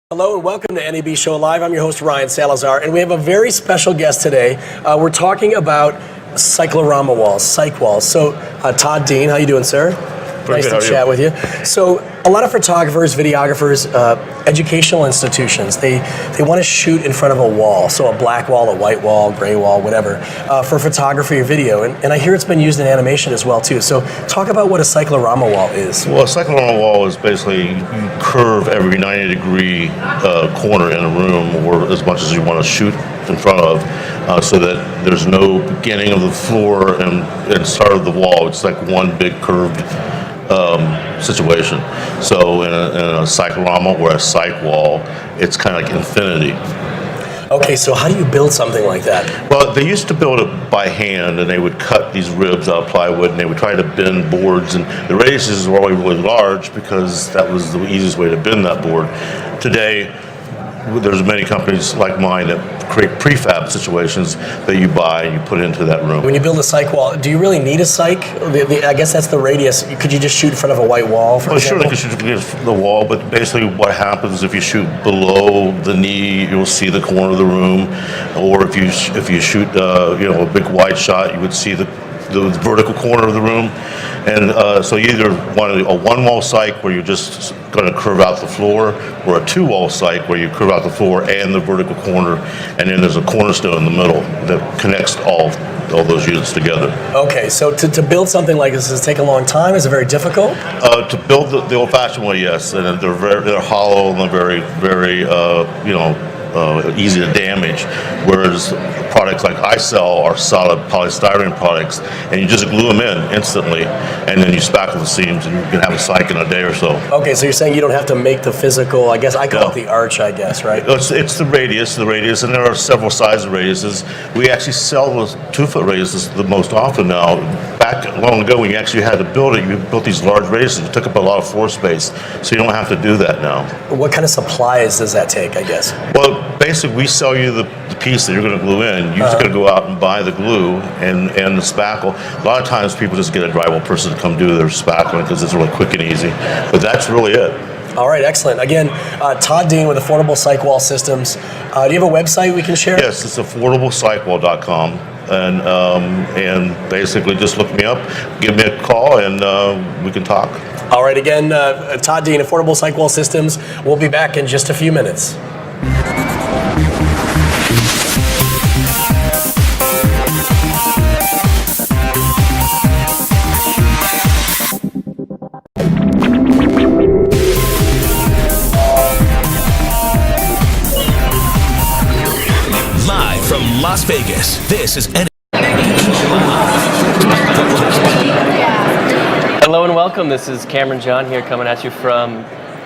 Hello and welcome to NAB Show Live. I'm your host Ryan Salazar, and we have a very special guest today. We're talking about cyclorama walls, cyc walls. So Todd Dean, how you doing, sir? Pretty nice good, to chat with you. So a lot of photographers, videographers, educational institutions, they want to shoot in front of a wall. So a black wall, a white wall, gray wall, whatever, for photography or video. And I hear it's been used in animation as well too. So talk about what a cyclorama wall is. Well, a cyclorama wall is basically you curve every 90-degree corner in a room, or as much as you want to shoot in front of, so that there's no beginning of the floor and start of the wall. It's like one big curved situation. So in a cyclorama or a cyc wall, it's kind of like infinity. Okay, so how do you build something like that? Well, they used to build it by hand, and they would cut these ribs out of plywood, and they would try to bend boards, and the radiuses were always really large because that was the easiest way to bend that board. Today, there's many companies like mine that create prefab situations that you buy and you put into that room. When you build a cyc wall, do you really need a cyc? I guess that's the radius. Could you just shoot in front of a white wall, for example? Sure, they could shoot against the wall, but basically what happens if you shoot below the knee, you'll see the corner of the room, or if you shoot a big wide shot, you would see the vertical corner of the room. And so you either want a one-wall cyc where you're just going to curve out the floor, or a two-wall cyc where you curve out the floor and the vertical corner, and then there's a cornerstone in the middle that connects all those units together. Okay, so to build something like this, does it take a long time? Is it very difficult? To build the old-fashioned way, yes, and they're hollow and they're very easy to damage, whereas products like I sell are solid polystyrene products, and you just glue them in instantly, and then you spackle the seams, and you can have a cyc in a day or so. Okay, so you're saying you don't have to make the physical, I guess I call it the arch, I guess, right? It's the radius, and there are several sizes of radiuses. We actually sell those 2-foot radiuses the most often now. Back long ago, when you actually had to build it, you built these large radiuses. It took up a lot of floor space, so you don't have to do that now. What kind of supplies does that take, I guess? Well, basically, we sell you the piece that you're going to glue in. You're just going to go out and buy the glue and the spackle. A lot of times people just get a drywall person to come do their spackling because it's really quick and easy. But that's really it. All right, excellent. Again, Todd Dean with Affordable Cyc Wall Systems. Do you have a website we can share? Yes, it's affordablecycwall.com. And basically just look me up, give me a call, and we can talk. All right, again, Todd Dean, Affordable Cyc Wall Systems. We'll be back in just a few minutes. Live from Las Vegas, this is NAB. Hello and welcome. This is Cameron John here coming at you from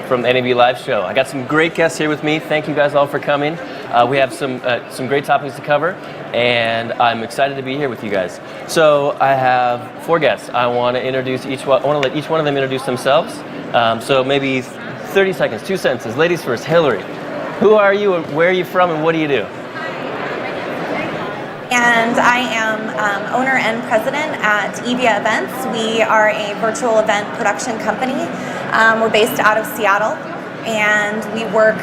NAB Live Show. I got some great guests here with me. Thank you guys all for coming. We have some great topics to cover, and I'm excited to be here with you guys. So I have 4 guests. I want to introduce each one. I want to let each one of them introduce themselves. So maybe 30 seconds, 2 sentences. Ladies first. Hillary, who are you and where are you from and what do you do? And I am owner and president at Evia Events. We are a virtual event production company. We're based out of Seattle, and we work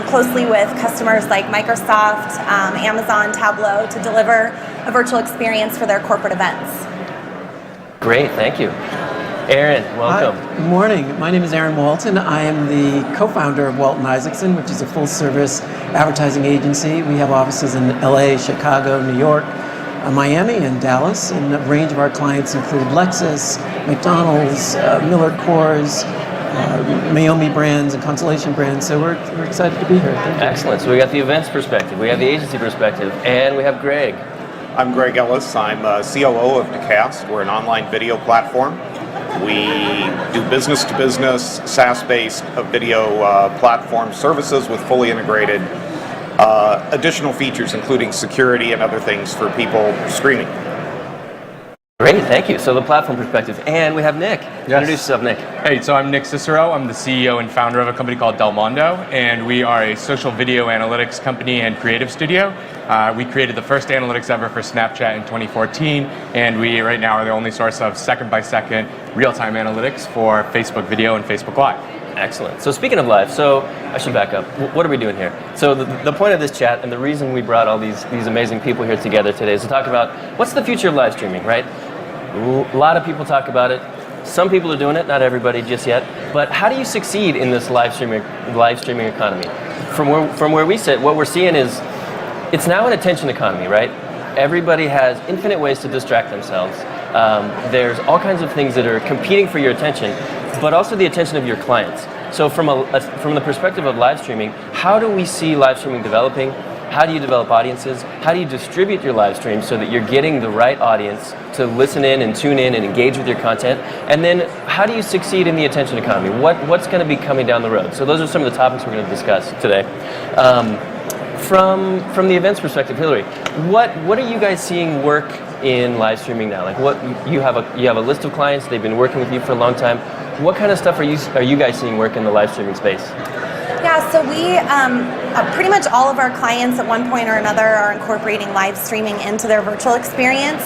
closely with customers like Microsoft, Amazon, Tableau to deliver a virtual experience for their corporate events. Great, thank you. Aaron, welcome. Hi, good morning. My name is Aaron Walton. I am the co-founder of Walton Isaacson, which is a full-service advertising agency. We have offices in LA, Chicago, New York, Miami, and Dallas. And a range of our clients include Lexus, McDonald's, Miller Coors, Mayomi brands, and Constellation brands. So we're excited to be here. Thank you. Excellent. So we got the events perspective, we have the agency perspective, and we have Greg. I'm Greg Ellis. I'm COO of Decast. We're an online video platform. We do business-to-business, SaaS-based video platform services with fully integrated additional features, including security and other things for people streaming. Great, thank you. So the platform perspective, and we have Nick. Yes. Introduce yourself, Nick. Hey, so I'm Nick Cicero. I'm the CEO and founder of a company called Del Mondo, and we are a social video analytics company and creative studio. We created the first analytics ever for Snapchat in 2014, and we right now are the only source of second-by-second real-time analytics for Facebook video and Facebook Live. Excellent. So speaking of live, so I should back up. What are we doing here? So the point of this chat and the reason we brought all these amazing people here together today is to talk about what's the future of live streaming, right? A lot of people talk about it. Some people are doing it, not everybody just yet. But how do you succeed in this live streaming economy? From where we sit, what we're seeing is it's now an attention economy, right? Everybody has infinite ways to distract themselves. There's all kinds of things that are competing for your attention, but also the attention of your clients. So from the perspective of live streaming, how do we see live streaming developing? How do you develop audiences? How do you distribute your live stream so that you're getting the right audience to listen in and tune in and engage with your content? And then how do you succeed in the attention economy? What's going to be coming down the road? So those are some of the topics we're going to discuss today. From the events perspective, Hillary, what are you guys seeing work in live streaming now? Like what you have a list of clients, they've been working with you for a long time. What kind of stuff are you guys seeing work in the live streaming space? Yeah, so we pretty much all of our clients at one point or another are incorporating live streaming into their virtual experience.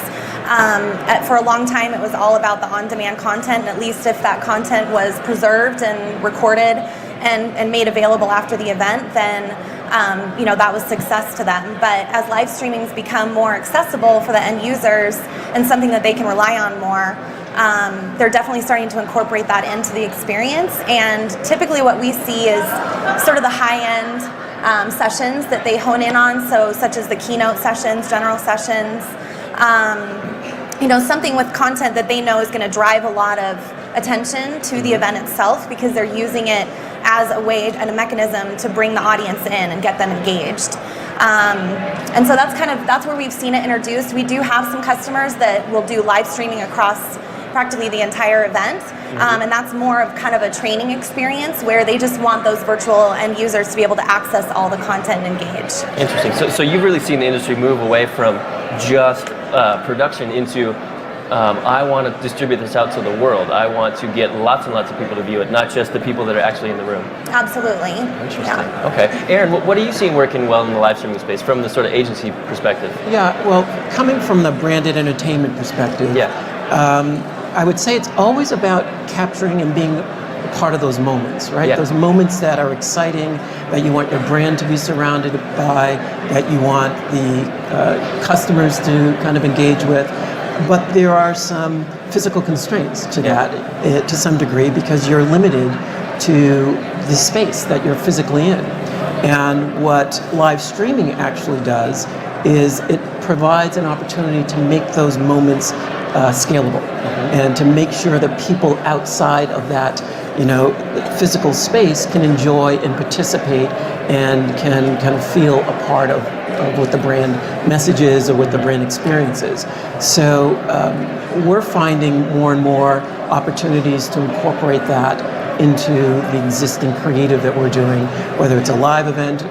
For a long time, it was all about the on-demand content, and at least if that content was preserved and recorded and made available after the event, then that was success to them. But as live streaming's become more accessible for the end users and something that they can rely on more, they're definitely starting to incorporate that into the experience. And typically what we see is sort of the high-end sessions that they hone in on, so such as the keynote sessions, general sessions, something with content that they know is going to drive a lot of attention to the event itself because they're using it as a way and a mechanism to bring the audience in and get them engaged. And so that's where we've seen it introduced. We do have some customers that will do live streaming across practically the entire event, and that's more of kind of a training experience where they just want those virtual end users to be able to access all the content and engage. Interesting. So you've really seen the industry move away from just production into I want to distribute this out to the world. I want to get lots and lots of people to view it, not just the people that are actually in the room. Absolutely. Interesting. Yeah. Okay. Aaron, what are you seeing working well in the live streaming space from the sort of agency perspective? Yeah, well, coming from the branded entertainment perspective, I would say it's always about capturing and being part of those moments, right? Yeah. Those moments that are exciting, that you want your brand to be surrounded by, that you want the customers to kind of engage with. But there are some physical constraints to that to some degree because you're limited to the space that you're physically in. And what live streaming actually does is it provides an opportunity to make those moments scalable and to make sure that people outside of that physical space can enjoy and participate and can kind of feel a part of what the brand message is or what the brand experience is. So we're finding more and more opportunities to incorporate that into the existing creative that we're doing, whether it's a live event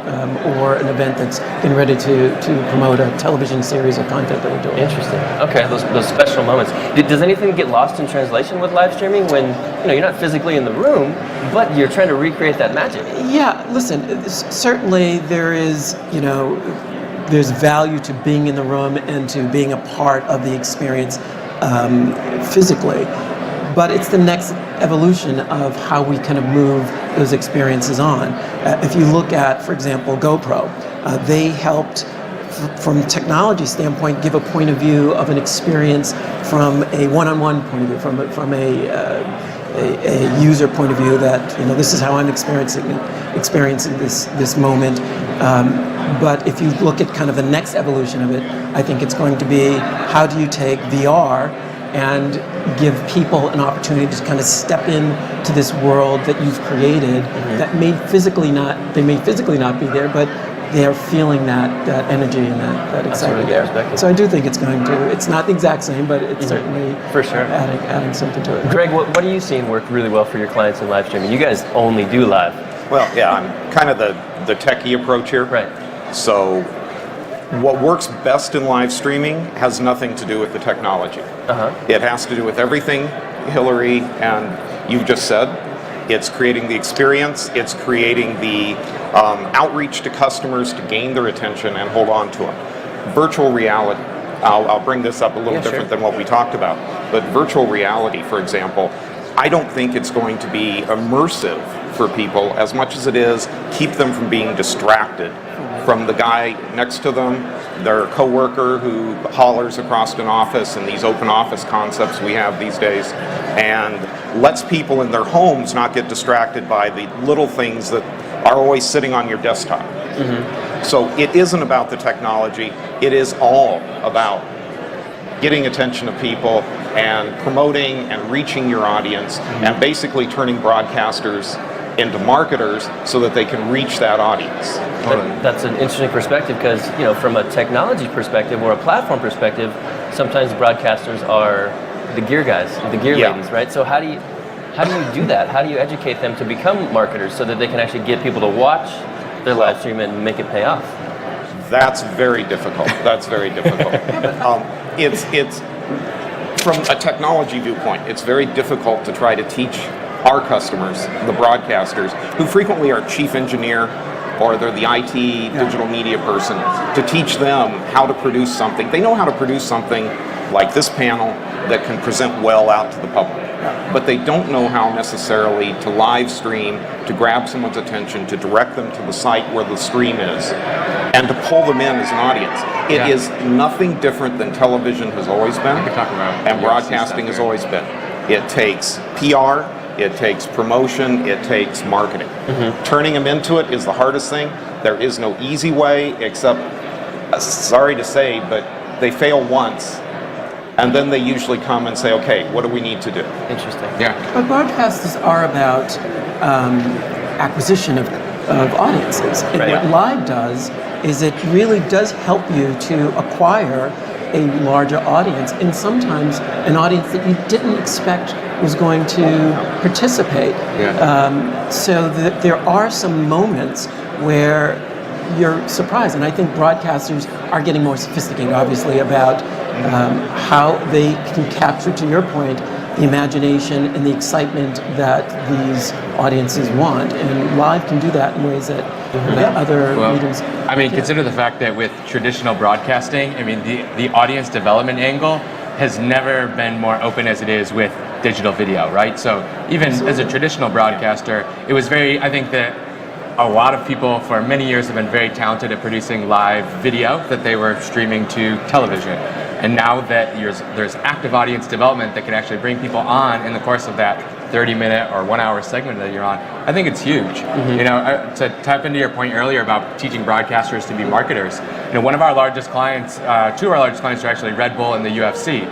or an event that's getting ready to promote a television series of content that we're doing. Interesting. Okay, those special moments. Does anything get lost in translation with live streaming when you're not physically in the room, but you're trying to recreate that magic? Yeah, listen, certainly there is, there's value to being in the room and to being a part of the experience physically. But it's the next evolution of how we kind of move those experiences on. If you look at, for example, GoPro, they helped, from a technology standpoint, give a point of view of an experience from a one-on-one point of view, from a user point of view that, this is how I'm experiencing this moment. But if you look at kind of the next evolution of it, I think it's going to be how do you take VR and give people an opportunity to kind of step into this world that you've created that may physically not be there, but they are feeling that energy and that excitement there. So I do think it's not the exact same, but it's certainly for sure adding something to it. Greg, what are you seeing work really well for your clients in live streaming? You guys only do live. Well, yeah, I'm kind of the techie approach here. Right. So what works best in live streaming has nothing to do with the technology. It has to do with everything Hillary and you've just said. It's creating the experience, it's creating the outreach to customers to gain their attention and hold on to them. Virtual reality, I'll bring this up a little different than what we talked about, but virtual reality, for example, I don't think it's going to be immersive for people as much as it is keep them from being distracted from the guy next to them, their coworker who hollers across an office, and these open office concepts we have these days, and lets people in their homes not get distracted by the little things that are always sitting on your desktop. So it isn't about the technology, it is all about getting attention of people and promoting and reaching your audience and basically turning broadcasters into marketers so that they can reach that audience. That's an interesting perspective because, you know, from a technology perspective or a platform perspective, sometimes broadcasters are the gear guys, the gear ladies, right? So how do you do that? How do you educate them to become marketers so that they can actually get people to watch their live stream and make it pay off? That's very difficult. That's very difficult. It's from a technology viewpoint, it's very difficult to try to teach our customers, the broadcasters, who frequently are chief engineer or they're the IT digital media person, to teach them how to produce something. They know how to produce something like this panel that can present well out to the public. But they don't know how necessarily to live stream, to grab someone's attention, to direct them to the site where the stream is, and to pull them in as an audience. It is nothing different than television has always been, and broadcasting has always been. It takes PR, it takes promotion, it takes marketing. Turning them into it is the hardest thing. There is no easy way, except, sorry to say, but they fail once. And then they usually come and say, okay, what do we need to do? Interesting. But broadcasts are about acquisition of audiences. And what live does is it really does help you to acquire a larger audience, and sometimes an audience that you didn't expect was going to participate. So there are some moments where you're surprised, and I think broadcasters are getting more sophisticated, obviously, about how they can capture, to your point, the imagination and the excitement that these audiences want, and live can do that in ways that other mediums. I mean, consider the fact that with traditional broadcasting, I mean, the audience development angle has never been more open as it is with digital video, right? So even as a traditional broadcaster, it was very, I think that a lot of people for many years have been very talented at producing live video that they were streaming to television. And now that there's active audience development that can actually bring people on in the course of that 30-minute or 1 hour segment that you're on, I think it's huge. You know, to tap into your point earlier about teaching broadcasters to be marketers, you know, one of our largest clients, two of our largest clients are actually Red Bull and the UFC.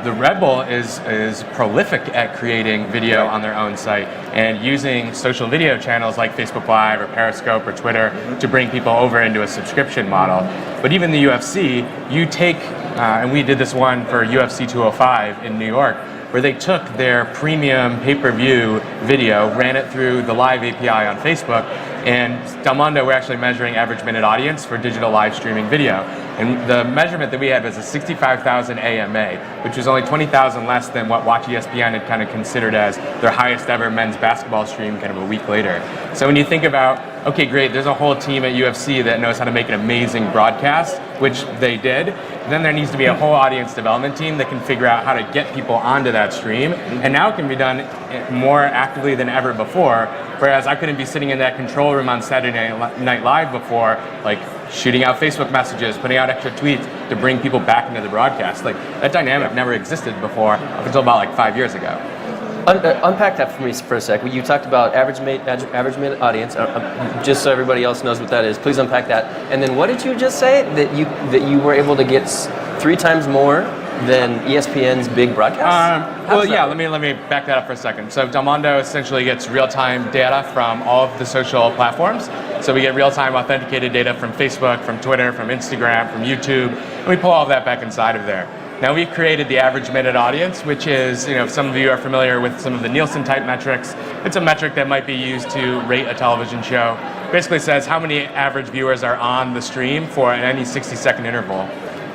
The Red Bull is prolific at creating video on their own site and using social video channels like Facebook Live or Periscope or Twitter to bring people over into a subscription model. But even the UFC, you take, and we did this one for UFC 205 in New York, where they took their premium pay-per-view video, ran it through the live API on Facebook, and Del Mondo, we're actually measuring average minute audience for digital live streaming video. And the measurement that we had was a 65,000 AMA, which was only 20,000 less than what Watch ESPN had kind of considered as their highest ever men's basketball stream kind of a week later. So when you think about, okay, great, there's a whole team at UFC that knows how to make an amazing broadcast, which they did, then there needs to be a whole audience development team that can figure out how to get people onto that stream. And now it can be done more actively than ever before, whereas I couldn't be sitting in that control room on Saturday Night Live before, like shooting out Facebook messages, putting out extra tweets to bring people back into the broadcast. Like that dynamic never existed before up until about like 5 years ago. Unpack that for me for a sec. You talked about average minute audience. Just so everybody else knows what that is, please unpack that. And then what did you just say that you were able to get 3 times more than ESPN's big broadcast? Let me back that up for a second. So Del Mondo essentially gets real-time data from all of the social platforms. So we get real-time authenticated data from Facebook, from Twitter, from Instagram, from YouTube, and we pull all of that back inside of there. Now we've created the average minute audience, which is, if some of you are familiar with some of the Nielsen type metrics, it's a metric that might be used to rate a television show. Basically says how many average viewers are on the stream for any 60-second interval.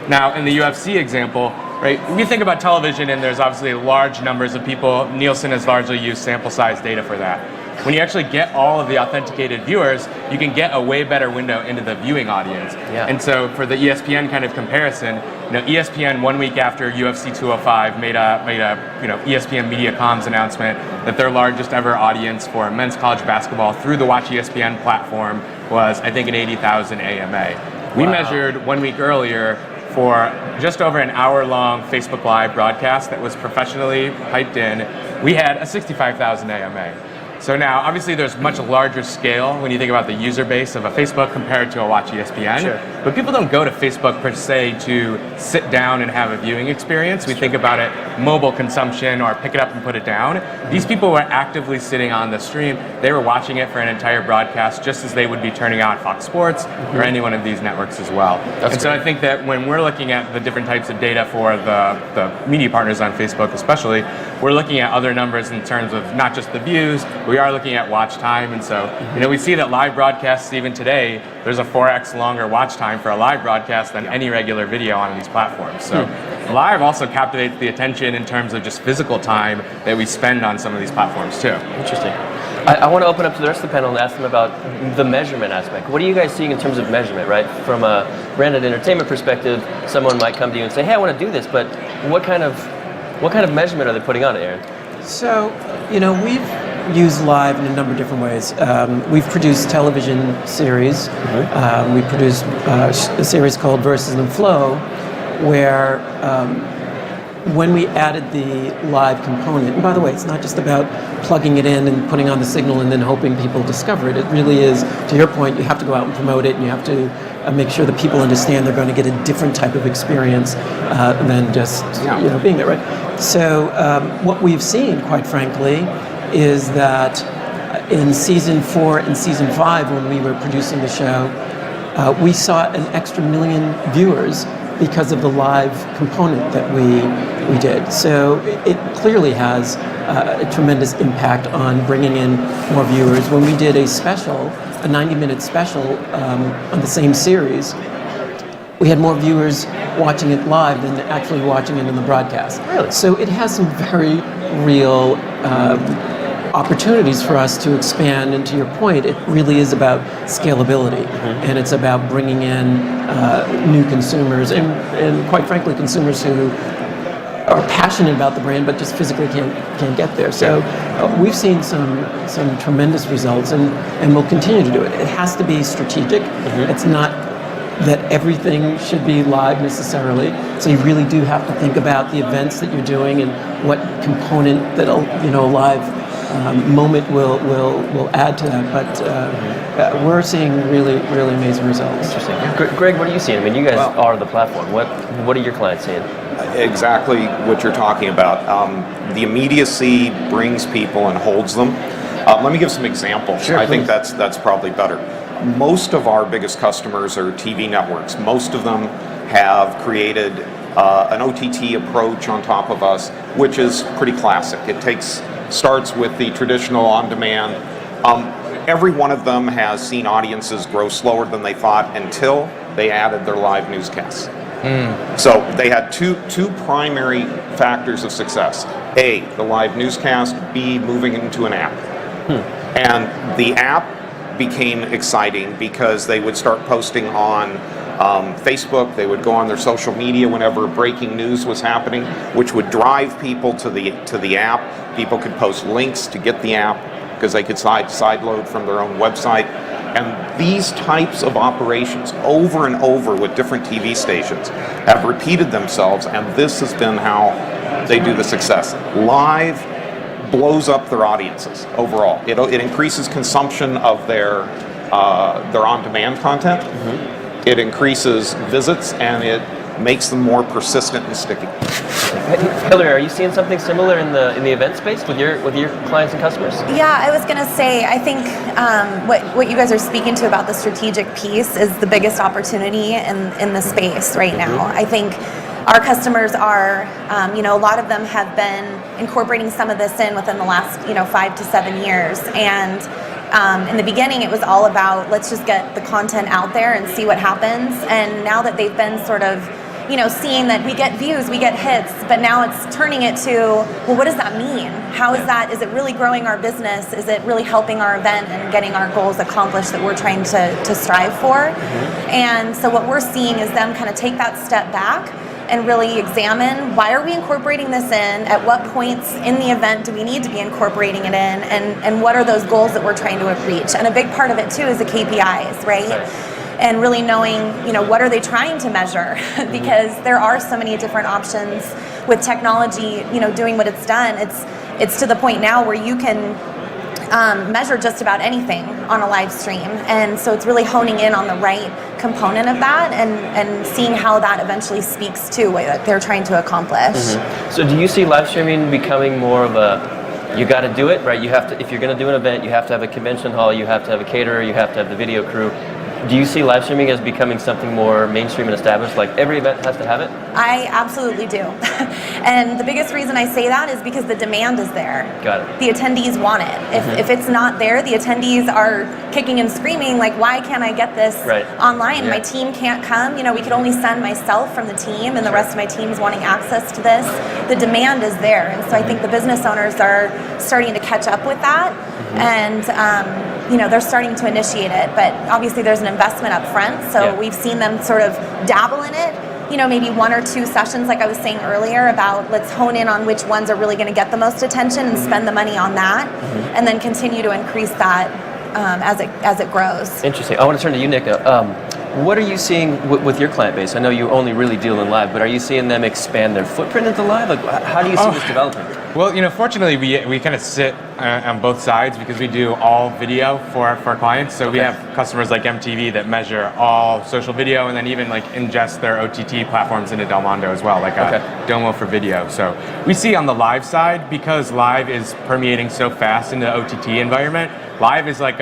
Now in the UFC example, right, we think about television and there's obviously large numbers of people. Nielsen has largely used sample size data for that. when you actually get all of the authenticated viewers, you can get a way better window into the viewing audience. Yeah. And so for the ESPN kind of comparison, ESPN 1 week after UFC 205 made a ESPN Media Comms announcement that their largest ever audience for men's college basketball through the Watch ESPN platform was, I think, an 80,000 AMA. We measured 1 week earlier for just over an hour-long Facebook Live broadcast that was professionally piped in. We had a 65,000 AMA. So now, obviously, there's much larger scale when you think about the user base of a Facebook compared to a Watch ESPN. Sure. But people don't go to Facebook per se to sit down and have a viewing experience. We think about it mobile consumption or pick it up and put it down. These people were actively sitting on the stream. They were watching it for an entire broadcast, just as they would be turning on Fox Sports or any one of these networks as well. So I think that when we're looking at the different types of data for the media partners on Facebook especially, we're looking at other numbers in terms of not just the views, we are looking at watch time. And so, we see that live broadcasts even today, there's a 4x longer watch time for a live broadcast than any regular video on these platforms. So live also captivates the attention in terms of just physical time that we spend on some of these platforms too. Interesting. I want to open up to the rest of the panel and ask them about the measurement aspect. What are you guys seeing in terms of measurement, right? From a branded entertainment perspective, someone might come to you and say, hey, I want to do this, but what kind of measurement are they putting on it, Aaron? So, we've used live in a number of different ways. We've produced television series. We produced a series called Versus and Flow, where when we added the live component, and by the way, it's not just about plugging it in and putting on the signal and then hoping people discover it. It really is, to your point, you have to go out and promote it, and you have to make sure that people understand they're going to get a different type of experience than just being there, right? So what we've seen, quite frankly, is that in season 4 and season 5, when we were producing the show, we saw an extra 1 million viewers because of the live component that we did. So it clearly has a tremendous impact on bringing in more viewers. When we did a special, a 90-minute special on the same series, we had more viewers watching it live than actually watching it in the broadcast. Really? So it has some very real opportunities for us to expand. And to your point, it really is about scalability, and it's about bringing in new consumers and quite frankly, consumers who are passionate about the brand but just physically can't get there. So we've seen some tremendous results, and we'll continue to do it. It has to be strategic. It's not that everything should be live necessarily. So you really do have to think about the events that you're doing and what component that a live moment will add to that. But we're seeing really amazing results. Interesting. Greg, what are you seeing? I mean, you guys are the platform. What are your clients seeing? Exactly what you're talking about. The immediacy brings people and holds them. Let me give some examples. Sure, I think please. that's probably better. Most of our biggest customers are TV networks. Most of them have created an OTT approach on top of us, which is pretty classic. It starts with the traditional on-demand. Every one of them has seen audiences grow slower than they thought until they added their live newscasts. So they had two primary factors of success. A, the live newscast. B, moving into an app. And the app became exciting because they would start posting on Facebook. They would go on their social media whenever breaking news was happening, which would drive people to the app. People could post links to get the app because they could sideload from their own website. And these types of operations over and over with different TV stations have repeated themselves, and this has been how they do the success. Live blows up their audiences overall. It increases consumption of their on-demand content. It increases visits, and it makes them more persistent and sticky. Hillary, are you seeing something similar in the event space with your clients and customers? Yeah, I was going to say, I think what you guys are speaking to about the strategic piece is the biggest opportunity in the space right now. I think our customers are, a lot of them have been incorporating some of this within the last, 5 to 7 years. And in the beginning, it was all about, let's just get the content out there and see what happens. And now that they've been sort of, seeing that we get views, we get hits, but now it's turning it to, well, what does that mean? How is that? Is it really growing our business? Is it really helping our event and getting our goals accomplished that we're trying to strive for? And so what we're seeing is them kind of take that step back and really examine, why are we incorporating this in? At what points in the event do we need to be incorporating it in? And what are those goals that we're trying to reach? And a big part of it too is the KPIs, right? And really knowing, what are they trying to measure? Because there are so many different options with technology, doing what it's done. It's to the point now where you can measure just about anything on a live stream. And so it's really honing in on the right component of that and seeing how that eventually speaks to what they're trying to accomplish. So do you see live streaming becoming more of a, you got to do it, right? You have to, if you're going to do an event, you have to have a convention hall, you have to have a caterer, you have to have the video crew. Do you see live streaming as becoming something more mainstream and established, like every event has to have it? I absolutely do. And the biggest reason I say that is because the demand is there. Got it. The attendees want it. If it's not there, the attendees are kicking and screaming, like, why can't I get this online? My team can't come. We could only send myself from the team, and the rest of my team is wanting access to this. The demand is there. And so I think the business owners are starting to catch up with that. And they're starting to initiate it, but obviously there's an investment up front, so we've seen them sort of dabble in it, maybe 1 or 2 sessions, like I was saying earlier, about let's hone in on which ones are really going to get the most attention and spend the money on that, and then continue to increase that as it grows. Interesting. I want to turn to you, Nick. What are you seeing with your client base? I know you only really deal in live, but are you seeing them expand their footprint into live? Like, how do you see this developing? Well, fortunately, we kind of sit on both sides because we do all video for our clients. So we have customers like MTV that measure all social video and then even like ingest their OTT platforms into Del Mondo as well, like a Domo for video. So we see on the live side, because live is permeating so fast into the OTT environment, live is like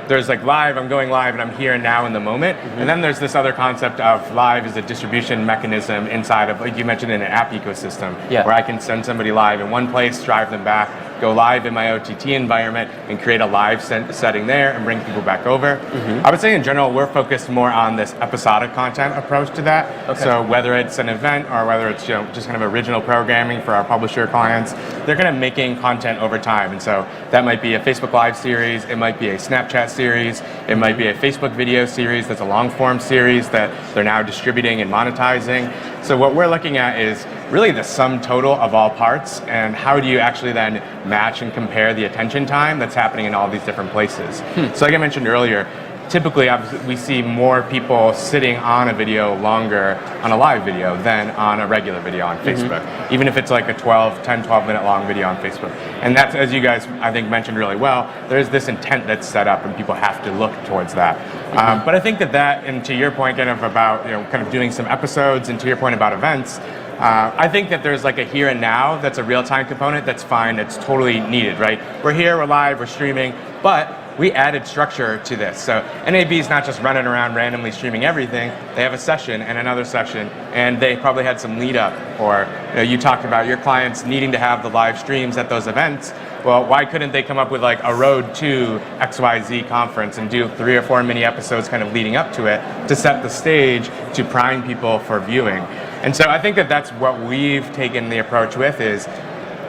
there's like live, I'm going live and I'm here and now in the moment. And then there's this other concept of live as a distribution mechanism inside of, like you mentioned, in an app ecosystem, where I can send somebody live in one place, drive them back, go live in my OTT environment and create a live setting there and bring people back over. I would say in general, we're focused more on this episodic content approach to that. So whether it's an event or whether it's just kind of original programming for our publisher clients, they're kind of making content over time. And so that might be a Facebook Live series, it might be a Snapchat series, it might be a Facebook video series that's a long form series that they're now distributing and monetizing. So what we're looking at is really the sum total of all parts, and how do you actually then match and compare the attention time that's happening in all these different places. So like I mentioned earlier, typically we see more people sitting on a video longer on a live video than on a regular video on Facebook, even if it's like a 12 minute long video on Facebook. And that's, as you guys I think mentioned really well, there's this intent that's set up and people have to look towards that. But I think that, and to your point kind of about kind of doing some episodes, and to your point about events, I think that there's like a here and now that's a real-time component that's fine, that's totally needed, right? We're here, we're live, we're streaming, but we added structure to this. So NAB is not just running around randomly streaming everything. They have a session and another session, and they probably had some lead up, or you talked about your clients needing to have the live streams at those events. Well, why couldn't they come up with like a road to XYZ conference and do 3 or 4 mini episodes kind of leading up to it to set the stage to prime people for viewing? And so I think that that's what we've taken the approach with is,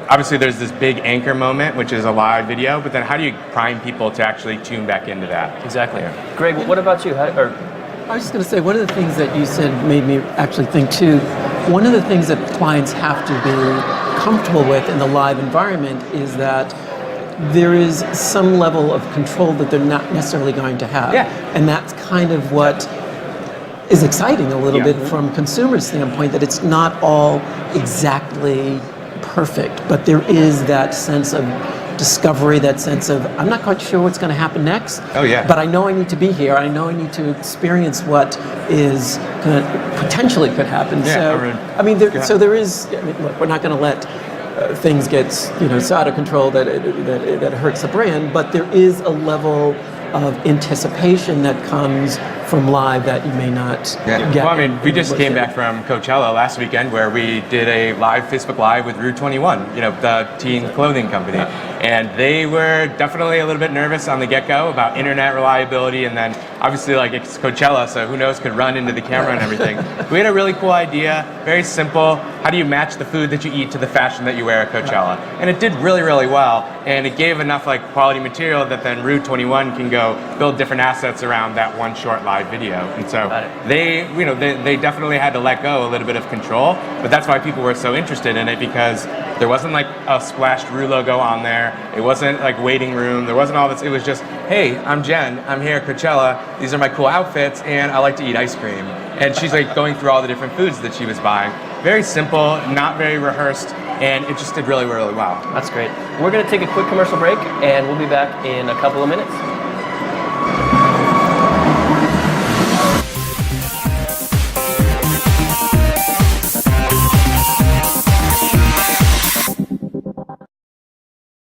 obviously there's this big anchor moment, which is a live video, but then how do you prime people to actually tune back into that? Exactly. Greg, what about you? I was just going to say, one of the things that you said made me actually think too, one of the things that clients have to be comfortable with in the live environment is that there is some level of control that they're not necessarily going to have. And that's kind of what is exciting a little bit from consumer standpoint, that it's not all exactly perfect, but there is that sense of discovery, that sense of, I'm not quite sure what's going to happen next, but I know I need to be here, I know I need to experience what is going to potentially could happen. So there is, look, we're not going to let things get so out of control that it hurts the brand, but there is a level of anticipation that comes from live that you may not get. Well, I mean, we just came back from Coachella last weekend where we did a live Facebook Live with Rue 21, the teen clothing company. And they were definitely a little bit nervous on the get-go about internet reliability, and then obviously it's Coachella, so who knows, could run into the camera and everything. We had a really cool idea, very simple. How do you match the food that you eat to the fashion that you wear at Coachella? And it did really, really well, and it gave enough quality material that then Rue 21 can go build different assets around that one short live video. And so they definitely had to let go a little bit of control, but that's why people were so interested in it, because there wasn't a splashed Rue logo on there. It wasn't waiting room. There wasn't all this. It was just, hey, I'm Jen. I'm here at Coachella. These are my cool outfits, and I like to eat ice cream. And she's going through all the different foods that she was buying. Very simple, not very rehearsed, and it just did really, really well. That's great. We're going to take a quick commercial break, and we'll be back in a couple of minutes.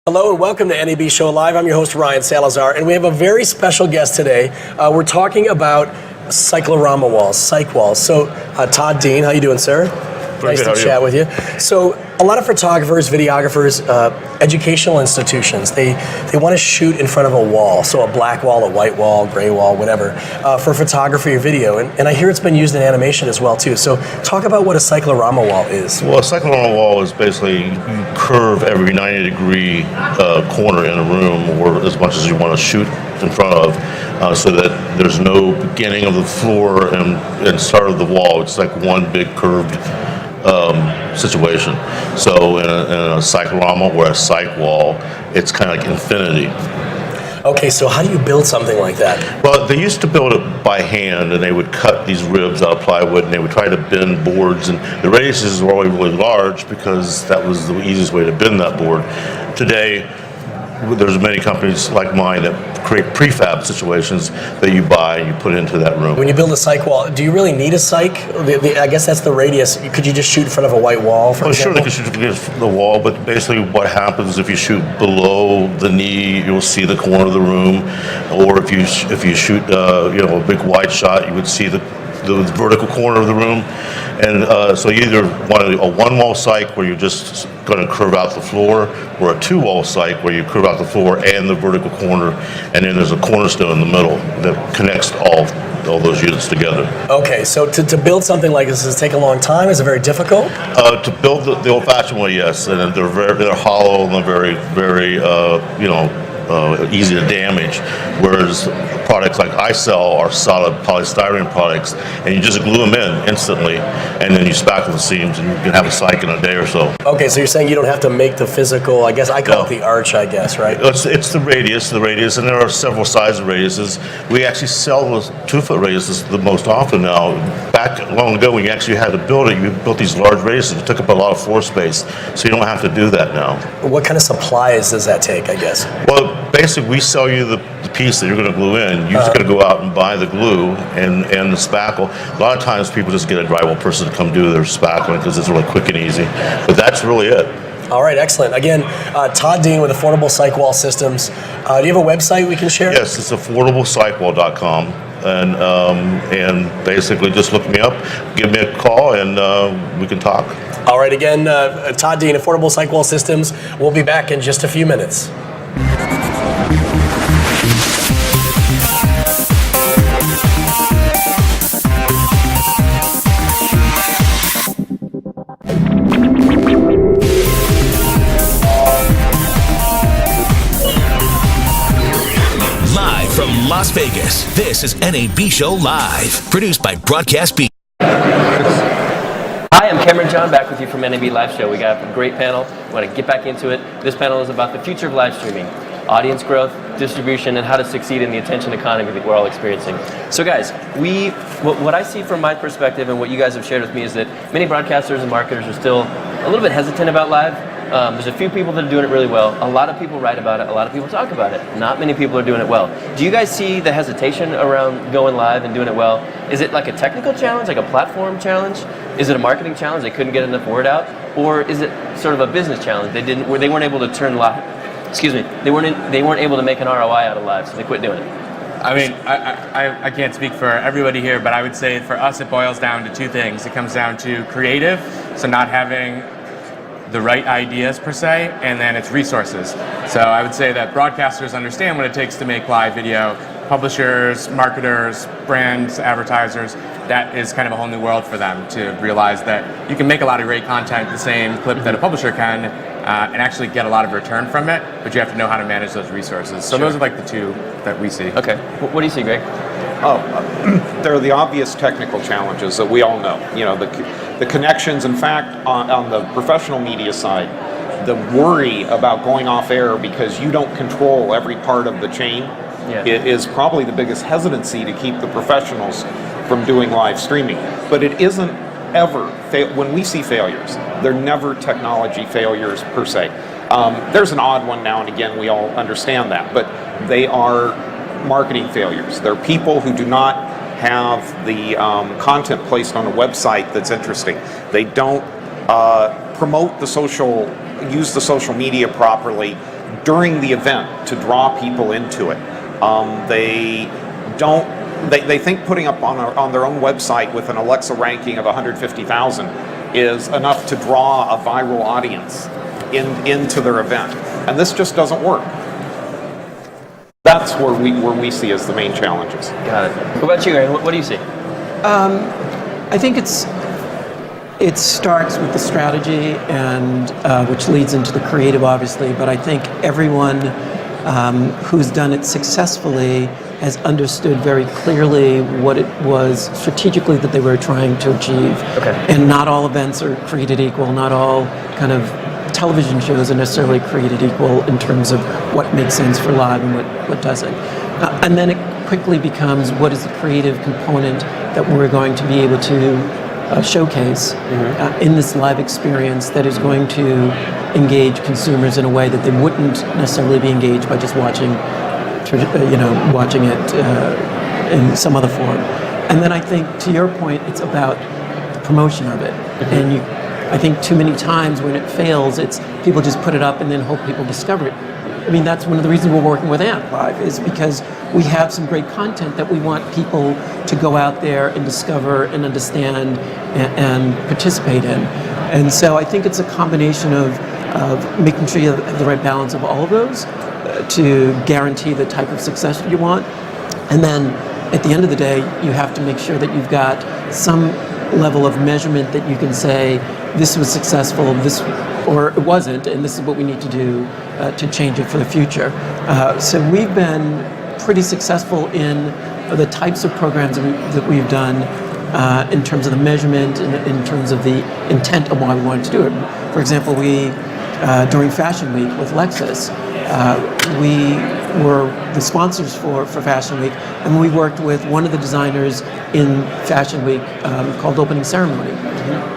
Hello and welcome to NAB Show Live. I'm your host, Ryan Salazar, and we have a very special guest today. We're talking about cyclorama walls, cyc walls. So, Todd Dean, how you doing, sir? Nice to chat with you. So, a lot of photographers, videographers, educational institutions, they want to shoot in front of a wall, so a black wall, a white wall, gray wall, whatever, for photography or video. And I hear it's been used in animation as well, too. So talk about what a cyclorama wall is. Well, a cyclorama wall is basically you curve every 90-degree corner in a room, or as much as you want to shoot in front of, so that there's no beginning of the floor and start of the wall. It's like one big curved situation. So in a cyclorama or a cyc wall, it's kind of like infinity. Okay, so how do you build something like that? Well, they used to build it by hand, and they would cut these ribs out of plywood, and they would try to bend boards, and the radiuses were always really large because that was the easiest way to bend that board. Today, there's many companies like mine that create prefab situations that you buy and you put into that room. When you build a cyc wall, do you really need a cyc? I guess that's the radius. Could you just shoot in front of a white wall, for example? Sure, they could shoot against the wall, but basically what happens if you shoot below the knee, you'll see the corner of the room, or if you shoot a big wide shot, you would see the vertical corner of the room. And so you either want a one-wall cyc where you're just going to curve out the floor, or a two-wall cyc where you curve out the floor and the vertical corner, and then there's a cornerstone in the middle that connects all those units together. Okay, so to build something like this, does it take a long time? Is it very difficult? To build the old-fashioned way, yes, and they're hollow and they're very easy to damage, whereas products like I sell are solid polystyrene products, and you just glue them in instantly, and then you spackle the seams, and you can have a cyc in a day or so. Okay, so you're saying you don't have to make the physical, I guess I call it the arch, I guess, right? It's the radius, and there are several sizes of radiuses. We actually sell those 2-foot radiuses the most often now. Back long ago, when you actually had to build it, you built these large radiuses. It took up a lot of floor space, so you don't have to do that now. What kind of supplies does that take, I guess? Well, basically, we sell you the piece that you're going to glue in. You're just going to go out and buy the glue and the spackle. A lot of times people just get a drywall person to come do their spackling because it's really quick and easy. But that's really it. All right, excellent. Again, Todd Dean with Affordable Cyc Wall Systems. Do you have a website we can share? Yes, it's affordablecycwall.com. And basically just look me up, give me a call, and we can talk. All right, again, Todd Dean, Affordable Cyc Wall Systems. We'll be back in just a few minutes. Live from Las Vegas, this is NAB Show Live, produced by Broadcast Beat. Hi, I'm Cameron John, back with you from NAB Live Show. We got a great panel. We want to get back into it. This panel is about the future of live streaming, audience growth, distribution, and how to succeed in the attention economy that we're all experiencing. So guys, what I see from my perspective and what you guys have shared with me is that many broadcasters and marketers are still a little bit hesitant about live. There's a few people that are doing it really well. A lot of people write about it. A lot of people talk about it. Not many people are doing it well. Do you guys see the hesitation around going live and doing it well? Is it like a technical challenge, like a platform challenge? Is it a marketing challenge? They couldn't get enough word out? Or is it sort of a business challenge? They weren't able to turn live. Excuse me. They weren't able to make an ROI out of live, so they quit doing it. I mean, I can't speak for everybody here, but I would say for us it boils down to two things. It comes down to creative, so not having the right ideas per se, and then it's resources. So I would say that broadcasters understand what it takes to make live video. Publishers, marketers, brands, advertisers, that is kind of a whole new world for them to realize that you can make a lot of great content the same clip that a publisher can and actually get a lot of return from it, but you have to know how to manage those resources. So those are like the two that we see. Okay. What do you see, Greg? There are the obvious technical challenges that we all know. You know, the connections. In fact, on the professional media side, the worry about going off air because you don't control every part of the chain is probably the biggest hesitancy to keep the professionals from doing live streaming. But it isn't ever, when we see failures, they're never technology failures per se. There's an odd one now and again, we all understand that, but they are marketing failures. They're people who do not have the content placed on a website that's interesting. They don't promote use the social media properly during the event to draw people into it. They think putting up on their own website with an Alexa ranking of 150,000 is enough to draw a viral audience into their event, and this just doesn't work. That's where we see as the main challenges. Got it. What about you, Aaron? What do you see? I think it starts with the strategy, and which leads into the creative, obviously. But I think everyone who's done it successfully has understood very clearly what it was strategically that they were trying to achieve. Okay. And not all events are created equal. Not all kind of television shows are necessarily created equal in terms of what makes sense for live and what doesn't. And then it quickly becomes what is the creative component that we're going to be able to showcase in this live experience that is going to engage consumers in a way that they wouldn't necessarily be engaged by just watching it in some other form. And then I think, to your point, it's about the promotion of it. And I think too many times when it fails, it's people just put it up and then hope people discover it. I mean, that's one of the reasons we're working with AMP Live, is because we have some great content that we want people to go out there and discover and understand and participate in. And so I think it's a combination of making sure you have the right balance of all of those to guarantee the type of success you want. And then at the end of the day, you have to make sure that you've got some level of measurement that you can say, this was successful, or it wasn't, and this is what we need to do to change it for the future. So we've been pretty successful in the types of programs that we've done in terms of the measurement and in terms of the intent of why we wanted to do it. For example, during Fashion Week with Lexus, we were the sponsors for Fashion Week, and we worked with one of the designers in Fashion Week called Opening Ceremony.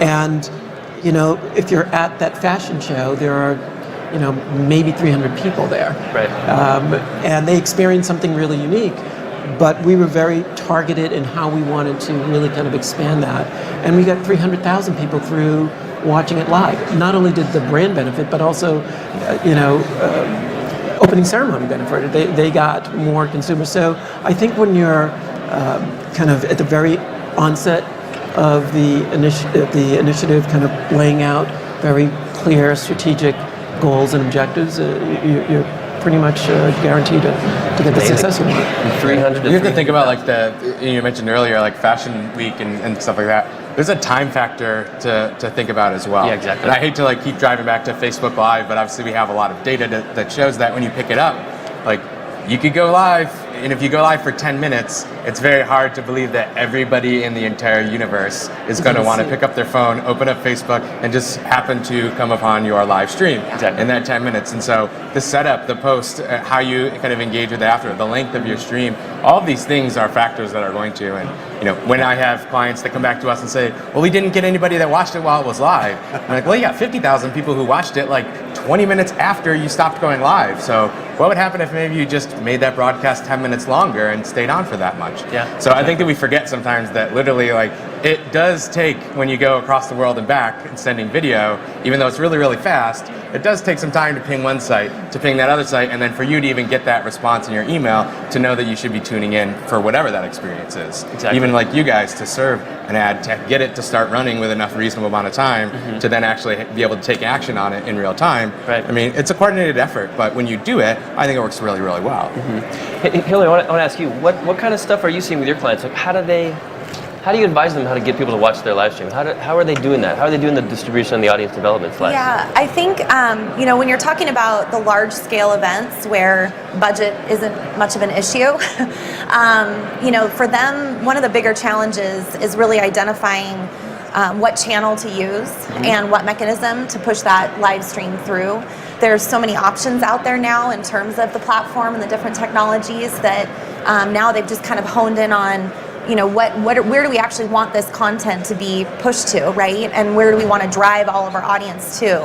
And if you're at that fashion show, there are maybe 300 people there. Right. And they experienced something really unique, but we were very targeted in how we wanted to really kind of expand that. And we got 300,000 people through watching it live. Not only did the brand benefit, but also, Opening Ceremony benefited. They got more consumers. So I think when you're kind of at the very onset of the initiative, kind of laying out very clear strategic goals and objectives, you're pretty much guaranteed to get the success you want. 300 to You have to think about you mentioned earlier, like Fashion Week and stuff like that. There's a time factor to think about as well. Yeah, exactly. And I hate to keep driving back to Facebook Live, but obviously we have a lot of data that shows that when you pick it up, you could go live, and if you go live for 10 minutes, it's very hard to believe that everybody in the entire universe is going to want to pick up their phone, open up Facebook, and just happen to come upon your live stream in that 10 minutes. And so the setup, the post, how you kind of engage with it after, the length of your stream, all of these things are factors that are going to. And when I have clients that come back to us and say, well, we didn't get anybody that watched it while it was live. I'm like, well, you got 50,000 people who watched it 20 minutes after you stopped going live. So what would happen if maybe you just made that broadcast 10 minutes longer and stayed on for that much? Yeah. So I think that we forget sometimes that literally it does take, when you go across the world and back and sending video, even though it's really, really fast, it does take some time to ping one site, to ping that other site, and then for you to even get that response in your email to know that you should be tuning in for whatever that experience is. Exactly. Even like you guys, to serve an ad, to get it to start running with enough reasonable amount of time to then actually be able to take action on it in real time. Right. I mean, it's a coordinated effort, but when you do it, I think it works really, really well. Hey, Hillary, I want to ask you, what kind of stuff are you seeing with your clients? Like, how do you advise them how to get people to watch their live stream? How are they doing that? How are they doing the distribution and the audience development side? Yeah, I think when you're talking about the large scale events where budget isn't much of an issue, for them, one of the bigger challenges is really identifying what channel to use and what mechanism to push that live stream through. There's so many options out there now in terms of the platform and the different technologies that now they've just kind of honed in on where do we actually want this content to be pushed to, right? And where do we want to drive all of our audience to?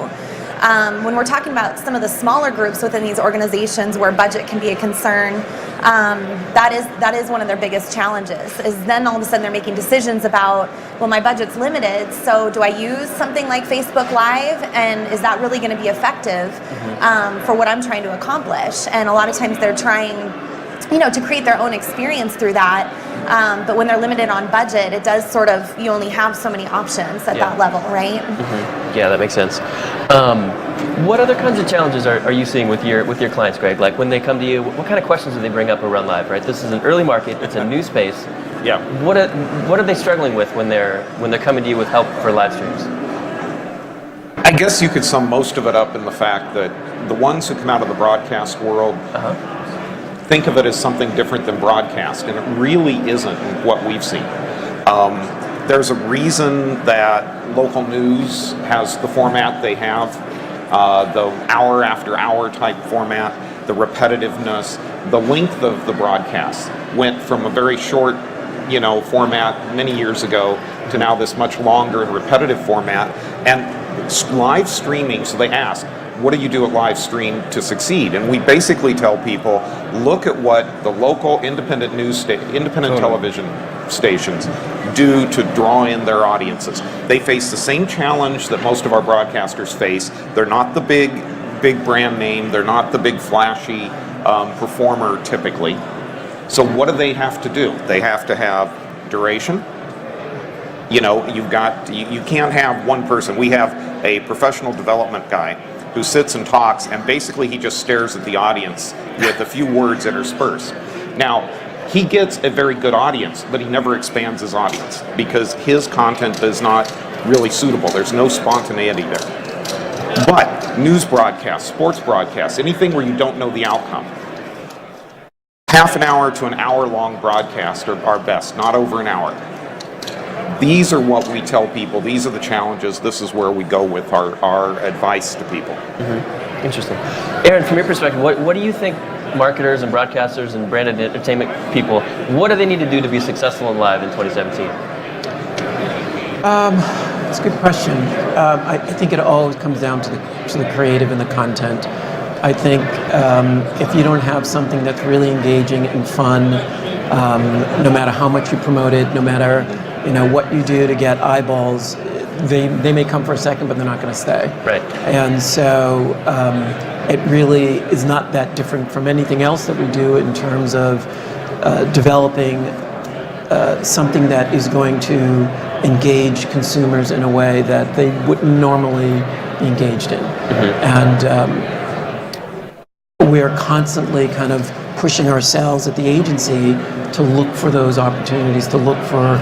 When we're talking about some of the smaller groups within these organizations where budget can be a concern, that is one of their biggest challenges, is then all of a sudden they're making decisions about, well, my budget's limited, so do I use something like Facebook Live, and is that really going to be effective for what I'm trying to accomplish? And a lot of times they're trying to create their own experience through that. But when they're limited on budget, it does you only have so many options at that level, right? Yeah, that makes sense. What other kinds of challenges are you seeing with your clients, Greg? Like when they come to you, what kind of questions do they bring up around live, right? This is an early market, it's a new space. Yeah. What are they struggling with when they're coming to you with help for live streams? I guess you could sum most of it up in the fact that the ones who come out of the broadcast world think of it as something different than broadcast, and it really isn't what we've seen. There's a reason that local news has the format they have, the hour after hour type format, the repetitiveness, the length of the broadcast went from a very short, format many years ago to now this much longer and repetitive format. And live streaming, so they ask, what do you do at live stream to succeed? And we basically tell people, look at what the local independent television stations do to draw in their audiences. They face the same challenge that most of our broadcasters face. They're not the big brand name. They're not the big flashy performer typically. So what do they have to do? They have to have duration. You can't have one person. We have a professional development guy who sits and talks, and basically he just stares at the audience with a few words interspersed. Now, he gets a very good audience, but he never expands his audience because his content is not really suitable. There's no spontaneity there. But news broadcasts, sports broadcasts, anything where you don't know the outcome, half an hour to an hour long broadcast are best, not over an hour. These are what we tell people. These are the challenges. This is where we go with our advice to people. Interesting. Aaron, from your perspective, what do you think marketers and broadcasters and branded entertainment people, what do they need to do to be successful in live in 2017? That's a good question. I think it always comes down to the creative and the content. I think if you don't have something that's really engaging and fun, no matter how much you promote it, no matter what you do to get eyeballs, they may come for a second, but they're not going to stay. Right. And so it really is not that different from anything else that we do in terms of developing something that is going to engage consumers in a way that they wouldn't normally be engaged in. And we're constantly kind of pushing ourselves at the agency to look for those opportunities, to look for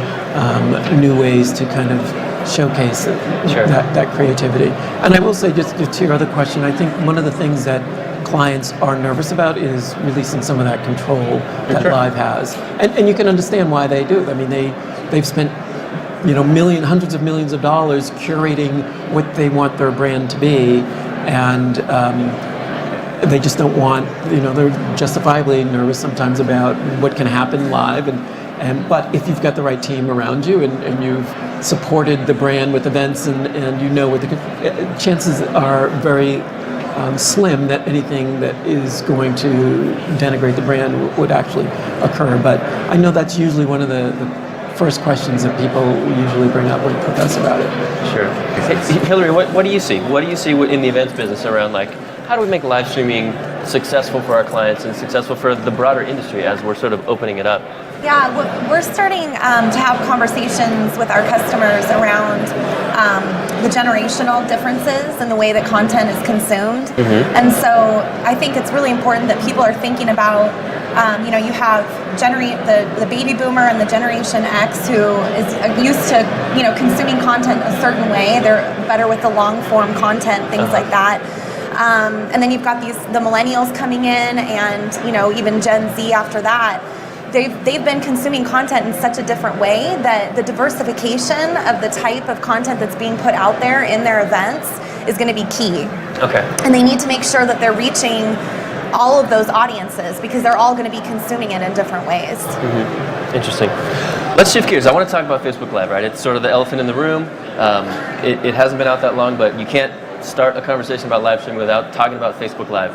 new ways to kind of showcase that creativity. And I will say, just to your other question, I think one of the things that clients are nervous about is releasing some of that control that Live has. And you can understand why they do. I mean, they've spent hundreds of millions of dollars curating what they want their brand to be, and they just don't want, they're justifiably nervous sometimes about what can happen live. But if you've got the right team around you and you've supported the brand with events and what the chances are very slim that anything that is going to denigrate the brand would actually occur. But I know that's usually one of the first questions that people usually bring up with us about it. Sure. Hey, Hillary, what do you see? What do you see in the events business around, like, how do we make live streaming successful for our clients and successful for the broader industry as we're sort of opening it up? Yeah, we're starting to have conversations with our customers around the generational differences in the way that content is consumed. And so I think it's really important that people are thinking about, you have the baby boomer and the Generation X who is used to, consuming content a certain way. They're better with the long form content, things like that. And then you've got the millennials coming in, and even Gen Z after that. They've been consuming content in such a different way that the diversification of the type of content that's being put out there in their events is going to be key. Okay. And they need to make sure that they're reaching all of those audiences because they're all going to be consuming it in different ways. Interesting. Let's shift gears. I want to talk about Facebook Live, right? It's sort of the elephant in the room. It hasn't been out that long, but you can't start a conversation about live streaming without talking about Facebook Live.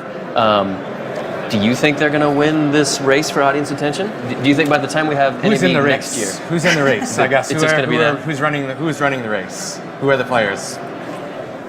Do you think they're going to win this race for audience attention? Do you think by the time we have Who's in the NAB race? next year? Who's in the race? I guess It's just going to be them. who's running the race? Who are the players?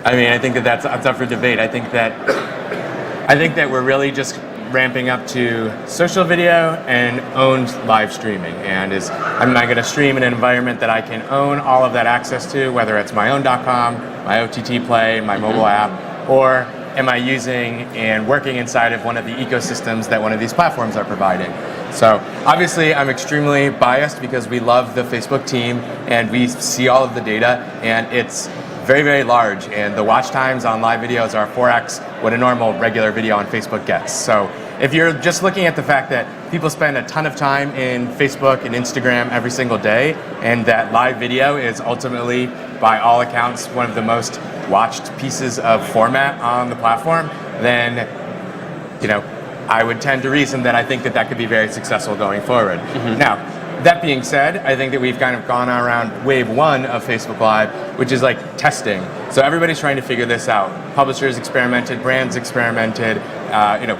I mean, I think that's up for debate. I think that we're really just ramping up to social video and owned live streaming. And am I going to stream in an environment that I can own all of that access to, whether it's my own.com, my OTT Play, my mobile app, or am I using and working inside of one of the ecosystems that one of these platforms are providing? So obviously I'm extremely biased because we love the Facebook team and we see all of the data, and it's very, very large, and the watch times on live videos are 4x what a normal regular video on Facebook gets. So if you're just looking at the fact that people spend a ton of time in Facebook and Instagram every single day, and that live video is ultimately, by all accounts, one of the most watched pieces of format on the platform, then I would tend to reason that I think that could be very successful going forward. Now, that being said, I think that we've kind of gone around wave one of Facebook Live, which is like testing. So everybody's trying to figure this out. Publishers experimented, brands experimented,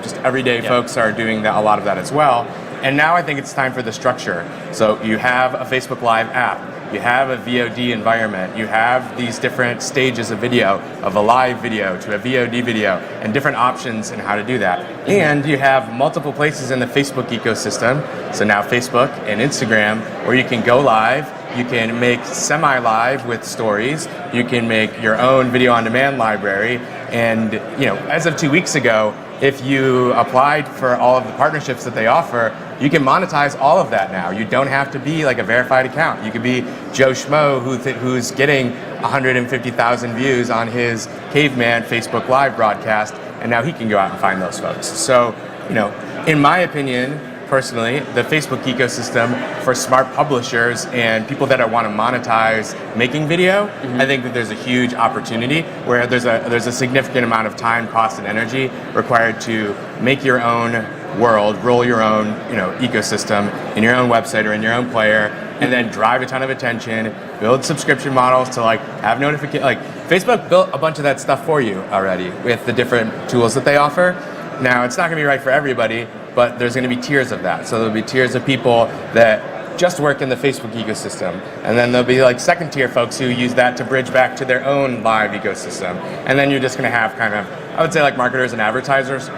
just everyday folks are doing a lot of that as well. And now I think it's time for the structure. So you have a Facebook Live app, you have a VOD environment, you have these different stages of video, of a live video to a VOD video, and different options in how to do that. And you have multiple places in the Facebook ecosystem, so now Facebook and Instagram, where you can go live, you can make semi-live with stories, you can make your own video on demand library, and as of 2 weeks ago, if you applied for all of the partnerships that they offer, you can monetize all of that now. You don't have to be like a verified account. You could be Joe Schmo who's getting 150,000 views on his Caveman Facebook Live broadcast, and now he can go out and find those folks. So, in my opinion, personally, the Facebook ecosystem for smart publishers and people that want to monetize making video, I think that there's a huge opportunity where there's a significant amount of time, cost, and energy required to make your own world, roll your own ecosystem in your own website or in your own player, and then drive a ton of attention, build subscription models to have notification. Facebook built a bunch of that stuff for you already with the different tools that they offer. Now, it's not going to be right for everybody, but there's going to be tiers of that. So there'll be tiers of people that just work in the Facebook ecosystem. And then there'll be second tier folks who use that to bridge back to their own live ecosystem. And then you're just going to have kind of, I would say marketers and advertisers,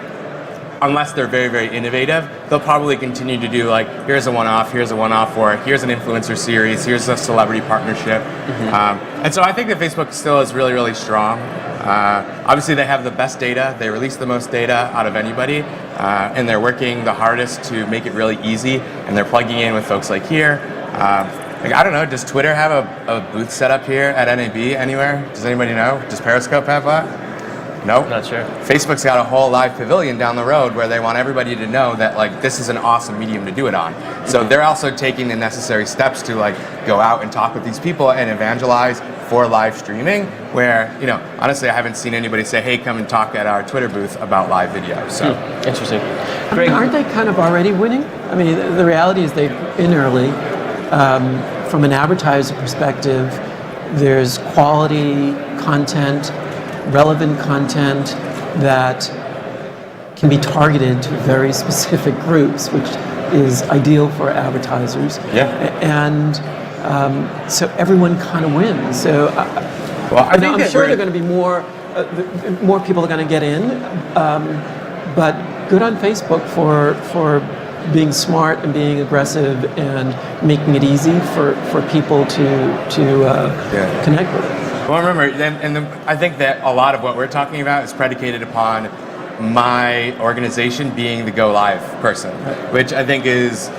unless they're very, very innovative, they'll probably continue to do here's a one-off, or here's an influencer series, here's a celebrity partnership. And so I think that Facebook still is really, really strong. Obviously, they have the best data. They release the most data out of anybody, and they're working the hardest to make it really easy. And they're plugging in with folks like here. I don't know. Does Twitter have a booth set up here at NAB anywhere? Does anybody know? Does Periscope have that? Nope. Not sure. Facebook's got a whole live pavilion down the road where they want everybody to know that this is an awesome medium to do it on. So they're also taking the necessary steps to go out and talk with these people and evangelize for live streaming, where honestly I haven't seen anybody say, hey, come and talk at our Twitter booth about live video. So Interesting. Greg, aren't they kind of already winning? I mean, the reality is they've been early. From an advertiser perspective, there's quality content, relevant content that can be targeted to very specific groups, which is ideal for advertisers. Yeah. And so everyone kind of wins. So Well, I think I'm that sure we're- there are going to be more people are going to get in, but good on Facebook for being smart and being aggressive and making it easy for people to connect with it. Well, remember, I think that a lot of what we're talking about is predicated upon my organization being the go live person, which I think is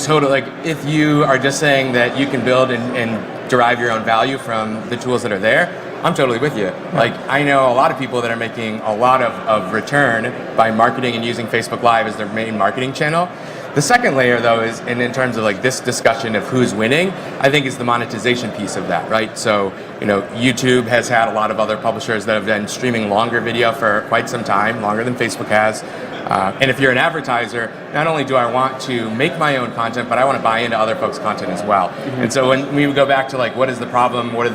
total. Like, if you are just saying that you can build and derive your own value from the tools that are there, I'm totally with you. Like, I know a lot of people that are making a lot of return by marketing and using Facebook Live as their main marketing channel. The second layer, though, is, and in terms of like this discussion of who's winning, I think is the monetization piece of that, right? So, YouTube has had a lot of other publishers that have been streaming longer video for quite some time, longer than Facebook has. And if you're an advertiser, not only do I want to make my own content, but I want to buy into other folks' content as well. And so when we go back to like, what is the problem? What are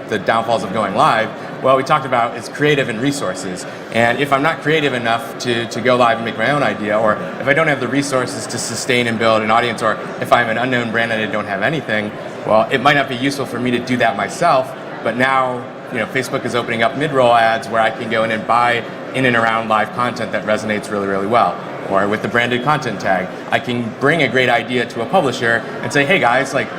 the downfalls of going live? Well, we talked about is creative and resources. And if I'm not creative enough to go live and make my own idea, or if I don't have the resources to sustain and build an audience, or if I'm an unknown brand and I don't have anything, well, it might not be useful for me to do that myself. But now, Facebook is opening up mid-roll ads where I can go in and buy in and around live content that resonates really, really well. Or with the branded content tag, I can bring a great idea to a publisher and say, hey guys, like,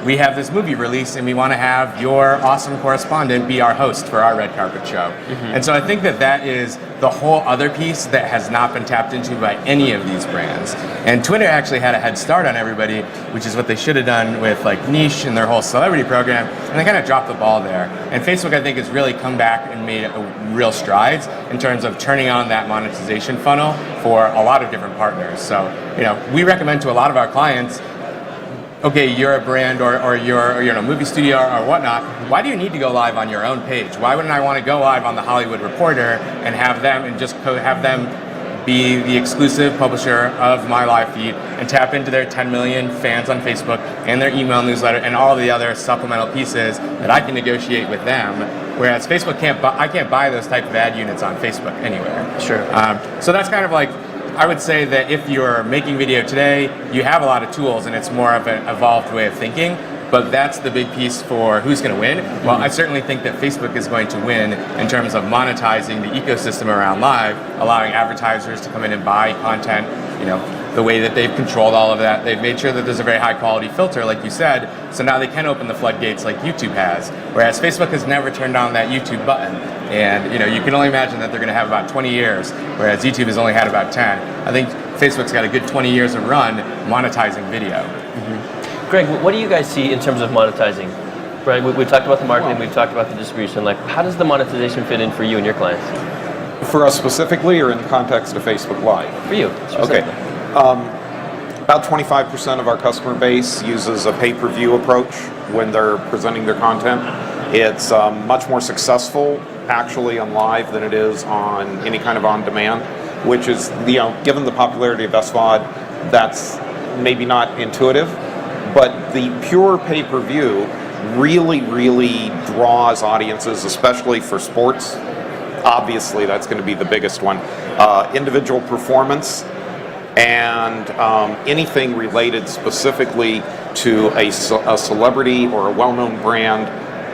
we have this movie release and we want to have your awesome correspondent be our host for our red carpet show. And so I think that is the whole other piece that has not been tapped into by any of these brands. And Twitter actually had a head start on everybody, which is what they should have done with like Niche and their whole celebrity program, and they kind of dropped the ball there. And Facebook, I think, has really come back and made real strides in terms of turning on that monetization funnel for a lot of different partners. So, we recommend to a lot of our clients, okay, you're a brand or you're a movie studio or whatnot, why do you need to go live on your own page? Why wouldn't I want to go live on the Hollywood Reporter and have them be the exclusive publisher of my live feed and tap into their 10 million fans on Facebook and their email newsletter and all the other supplemental pieces that I can negotiate with them, whereas Facebook I can't buy those type of ad units on Facebook anywhere. Sure. So that's kind of like, I would say that if you're making video today, you have a lot of tools and it's more of an evolved way of thinking, but that's the big piece for who's going to win. Well, I certainly think that Facebook is going to win in terms of monetizing the ecosystem around live, allowing advertisers to come in and buy content, the way that they've controlled all of that. They've made sure that there's a very high quality filter, like you said, so now they can open the floodgates like YouTube has, whereas Facebook has never turned on that YouTube button. And you can only imagine that they're going to have about 20 years, whereas YouTube has only had about 10. I think Facebook's got a good 20 years of run monetizing video. Greg, what do you guys see in terms of monetizing? Right, we talked about the marketing, we've talked about the distribution. Like, how does the monetization fit in for you and your clients? For us specifically, or in the context of Facebook Live? For you, Okay. About 25% of our customer base uses a pay-per-view approach when they're presenting their content. It's much more successful actually on live than it is on any kind of on-demand, which is, given the popularity of SVOD, that's maybe not intuitive, but the pure pay-per-view really, really draws audiences, especially for sports. Obviously, that's going to be the biggest one. Individual performance and anything related specifically to a celebrity or a well-known brand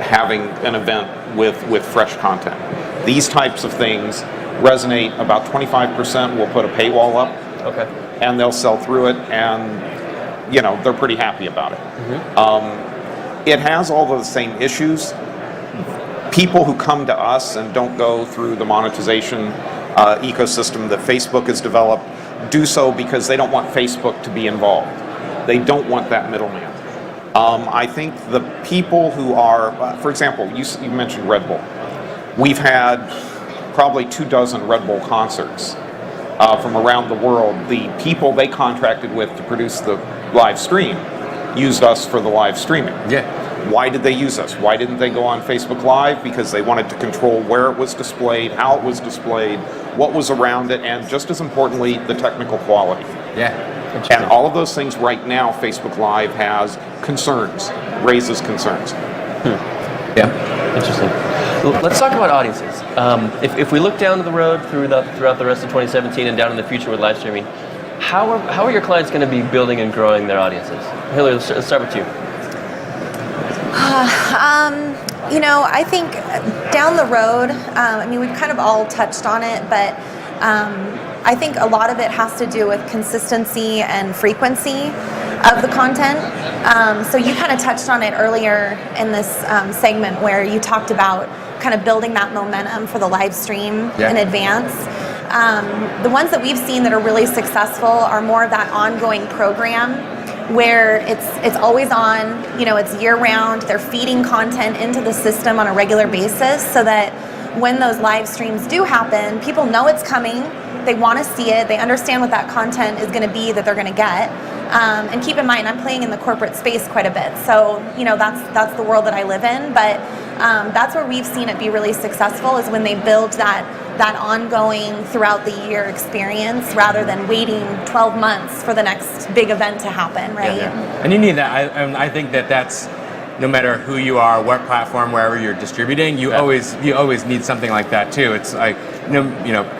having an event with fresh content. These types of things resonate. About 25% will put a paywall up, okay, and they'll sell through it, and they're pretty happy about it. It has all of the same issues. People who come to us and don't go through the monetization ecosystem that Facebook has developed do so because they don't want Facebook to be involved. They don't want that middleman. I think the people who are, for example, you mentioned Red Bull. We've had probably 24 Red Bull concerts from around the world. The people they contracted with to produce the live stream used us for the live streaming. Yeah. Why did they use us? Why didn't they go on Facebook Live? Because they wanted to control where it was displayed, how it was displayed, what was around it, and just as importantly, the technical quality. Yeah. And all of those things right now, Facebook Live has concerns, raises concerns. Yeah, interesting. Well, let's talk about audiences. If we look down the road throughout the rest of 2017 and down in the future with live streaming, How are your clients going to be building and growing their audiences? Hillary, let's start with you. I think down the road, we've kind of all touched on it, but I think a lot of it has to do with consistency and frequency of the content. So you kind of touched on it earlier in this segment where you talked about kind of building that momentum for the live stream in advance. The ones that we've seen that are really successful are more of that ongoing program where it's always on, it's year-round. They're feeding content into the system on a regular basis so that when those live streams do happen, people know it's coming, they want to see it, they understand what that content is going to be that they're going to get. And keep in mind, I'm playing in the corporate space quite a bit, so that's the world that I live in, but that's where we've seen it be really successful is when they build that ongoing throughout the year experience rather than waiting 12 months for the next big event to happen, right? And you need that. I think that's no matter who you are, what platform, wherever you're distributing, you always need something like that too. It's like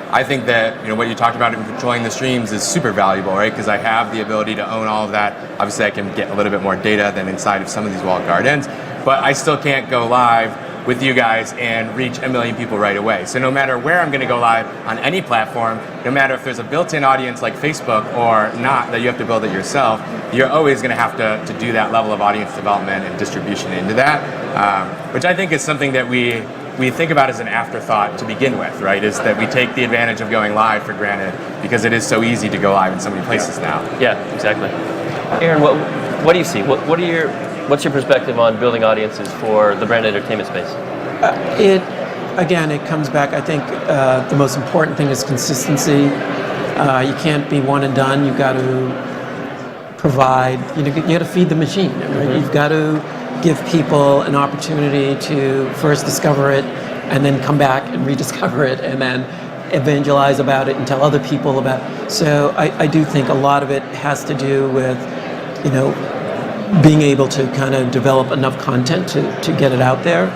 I think that what you talked about in controlling the streams is super valuable, right? Because I have the ability to own all of that. Obviously, I can get a little bit more data than inside of some of these walled gardens, but I still can't go live with you guys and reach 1 million people right away. So no matter where I'm going to go live on any platform, no matter if there's a built-in audience like Facebook or not that you have to build it yourself, you're always going to have to do that level of audience development and distribution into that, which I think is something that we think about as an afterthought to begin with, right? Is that we take the advantage of going live for granted because it is so easy to go live in so many places now. Yeah, exactly. Aaron, what do you see? What's your perspective on building audiences for the brand entertainment space? It comes back, I think the most important thing is consistency. You can't be one and done. You've got to provide, you got to feed the machine, right? Mm-hmm. You've got to give people an opportunity to first discover it and then come back and rediscover it and then evangelize about it and tell other people about it. So I do think a lot of it has to do with, being able to kind of develop enough content to get it out there.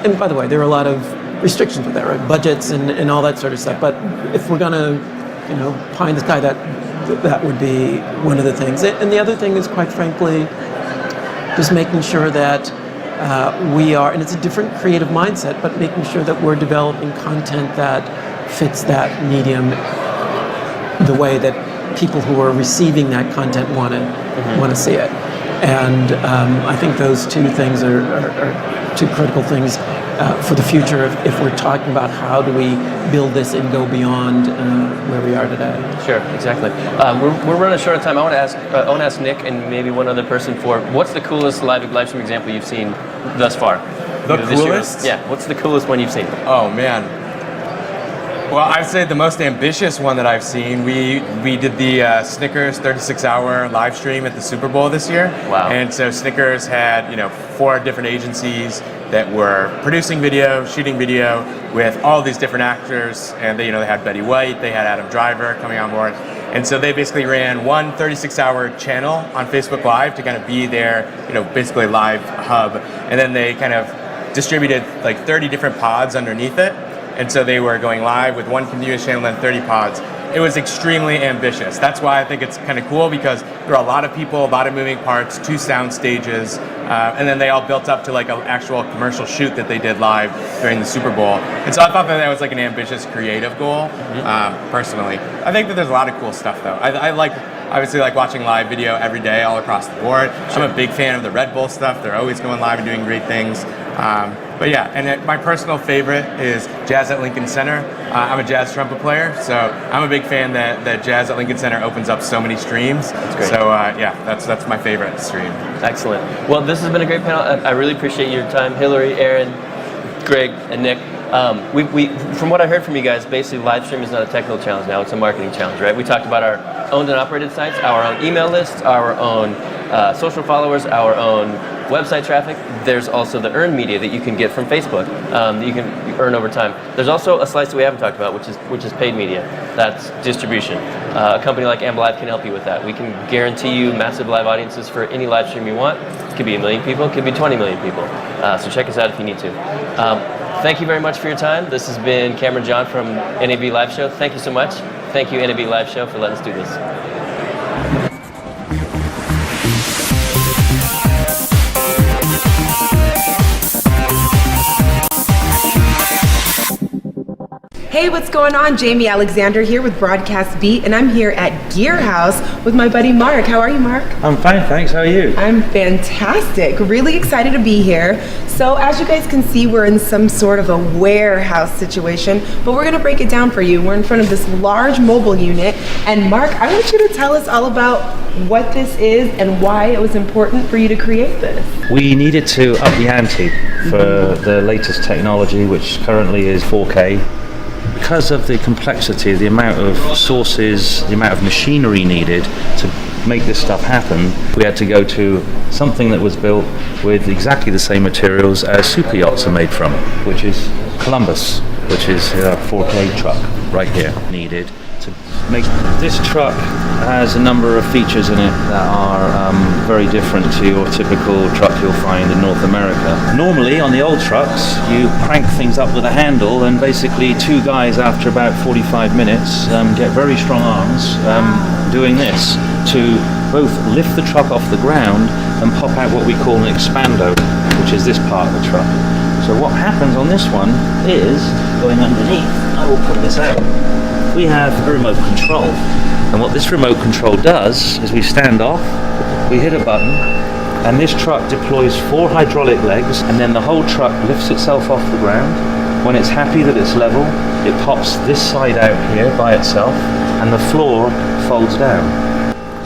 And by the way, there are a lot of restrictions with that, right? Budgets and all that sort of stuff. But if we're going to, pie in the sky, that would be one of the things. And the other thing is, quite frankly, just making sure that we are, and it's a different creative mindset, but making sure that we're developing content that fits that medium the way that people who are receiving that content want to see it. And I think those two things are two critical things for the future if we're talking about how do we build this and go beyond where we are today. Sure, exactly. We're running short of time. I want to ask Nick and maybe one other person for what's the coolest live stream example you've seen thus far? The coolest? Yeah. What's the coolest one you've seen? Oh man. Well, I'd say the most ambitious one that I've seen, we did the Snickers 36-hour live stream at the Super Bowl this year. Wow. And so Snickers had, 4 different agencies that were producing video, shooting video with all these different actors. And they had Betty White, they had Adam Driver coming on board. And so they basically ran one 36-hour channel on Facebook Live to kind of be their, basically live hub. And then they kind of distributed like 30 different pods underneath it. And so they were going live with one continuous channel and 30 pods. It was extremely ambitious. That's why I think it's kind of cool because there are a lot of people, a lot of moving parts, 2 sound stages, and then they all built up to like an actual commercial shoot that they did live during the Super Bowl. And so I thought that was like an ambitious creative goal, personally. I think that there's a lot of cool stuff though. I obviously like watching live video every day all across the board. I'm a big fan of the Red Bull stuff. They're always going live and doing great things. But yeah, and my personal favorite is Jazz at Lincoln Center. I'm a jazz trumpet player, so I'm a big fan that Jazz at Lincoln Center opens up so many streams. That's great. So that's my favorite stream. Excellent. Well, this has been a great panel. I really appreciate your time, Hillary, Aaron, Greg, and Nick. We from what I heard from you guys, basically live stream is not a technical challenge now, it's a marketing challenge, right? We talked about our owned and operated sites, our own email lists, our own social followers, our own website traffic. There's also the earned media that you can get from Facebook that you can earn over time. There's also a slice that we haven't talked about, which is paid media. That's distribution. A company like AmbLive can help you with that. We can guarantee you massive live audiences for any live stream you want. It could be 1 million people, it could be 20 million people. So check us out if you need to. Thank you very much for your time. This has been Cameron John from NAB Live Show. Thank you so much. Thank you, NAB Live Show, for letting us do this. Hey, what's going on? Jamie Alexander here with Broadcast Beat, and I'm here at Gear House with my buddy Mark. How are you, Mark? I'm fine, thanks. How are you? I'm fantastic. Really excited to be here. So as you guys can see, we're in some sort of a warehouse situation, but we're gonna break it down for you. We're in front of this large mobile unit, and Mark, I want you to tell us all about what this is and why it was important for you to create this. We needed to up the ante for the latest technology, which currently is 4K. Because of the complexity, the amount of sources, the amount of machinery needed to make this stuff happen, we had to go to something that was built with exactly the same materials as super yachts are made from, which is Columbus, which is a 4K truck right here needed to make this truck. Has a number of features in it that are very different to your typical truck you'll find in North America. Normally on the old trucks you crank things up with a handle, and basically two guys after about 45 minutes get very strong arms doing this to both lift the truck off the ground and pop out what we call an expando, which is this part of the truck. So what happens on this one is, going underneath, I will put this out, we have a remote control. And what this remote control does is we stand off, we hit a button, and this truck deploys 4 hydraulic legs, and then the whole truck lifts itself off the ground. When it's happy that it's level, it pops this side out here by itself, and the floor folds down.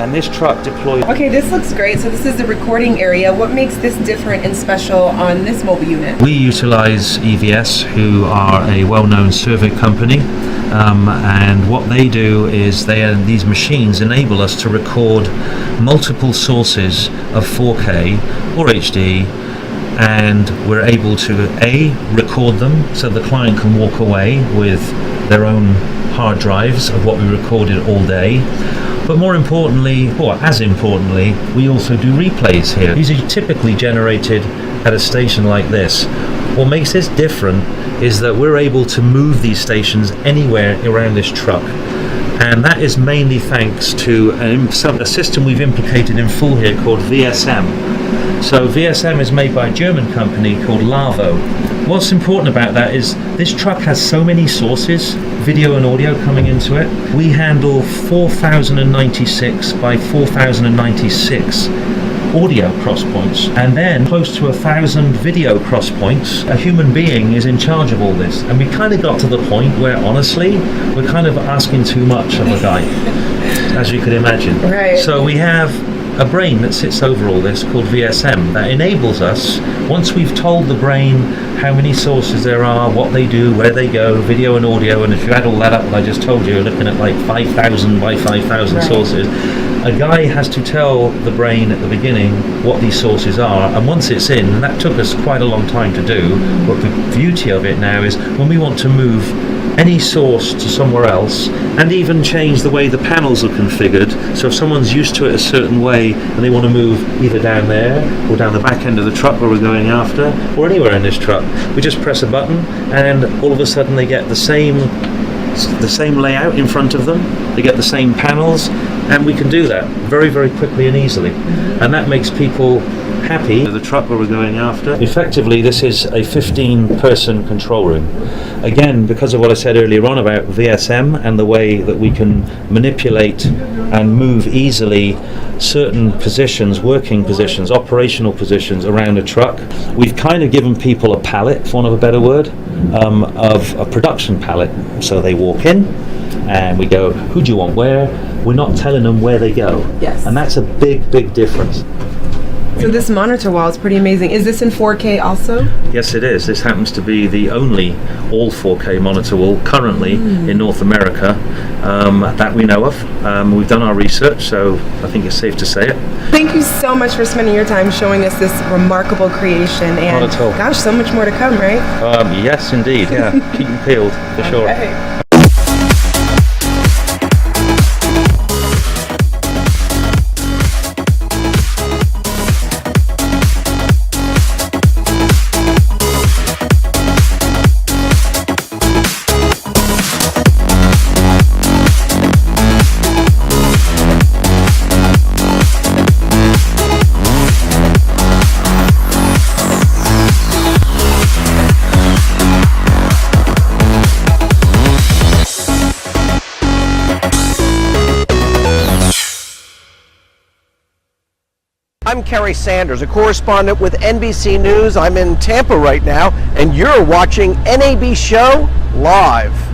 And this truck deploys... Okay, this looks great. So this is the recording area. What makes this different and special on this mobile unit? We utilize EVS, who are a well-known survey company. And what they do is these machines enable us to record multiple sources of 4K or HD, and we're able to record them so the client can walk away with their own hard drives of what we recorded all day. But more importantly, or as importantly, we also do replays here. These are typically generated at a station like this. What makes this different is that we're able to move these stations anywhere around this truck, and that is mainly thanks to a system we've implicated in full here called VSM. So VSM is made by a German company called Lavo. What's important about that is this truck has so many sources, video and audio coming into it. We handle 4,096 by 4,096 audio cross points, and then close to 1,000 video cross points. A human being is in charge of all this, and we kind of got to the point where honestly we're kind of asking too much of a guy, as you could imagine. Right. So we have a brain that sits over all this called VSM that enables us, once we've told the brain how many sources there are, what they do, where they go, video and audio, and if you add all that up, I just told you, you're looking at like 5,000 by 5,000 sources. A guy has to tell the brain at the beginning what these sources are, and once it's in, and that took us quite a long time to do, but the beauty of it now is when we want to move any source to somewhere else, and even change the way the panels are configured, so if someone's used to it a certain way and they want to move either down there or down the back end of the truck where we're going after, or anywhere in this truck, we just press a button and all of a sudden they get the same layout in front of them, they get the same panels, and we can do that very, very quickly and easily. And that makes people happy. The truck where we're going after. Effectively, this is a 15-person control room. Again, because of what I said earlier on about VSM and the way that we can manipulate and move easily certain positions, working positions, operational positions around a truck, we've kind of given people a palette, for want of a better word, of a production palette. So they walk in and we go, who do you want where? We're not telling them where they go. Yes. And that's a big, big difference. So this monitor wall is pretty amazing. Is this in 4K also? Yes, it is. This happens to be the only all 4K monitor wall currently in North America that we know of. We've done our research, so I think it's safe to say it. Thank you so much for spending your time showing us this remarkable creation. And Not at all. gosh, so much more to come, right? Yes, indeed. Yeah, keep them peeled for sure. Okay. I'm Kerry Sanders, a correspondent with NBC News. I'm in Tampa right now, and you're watching NAB Show Live.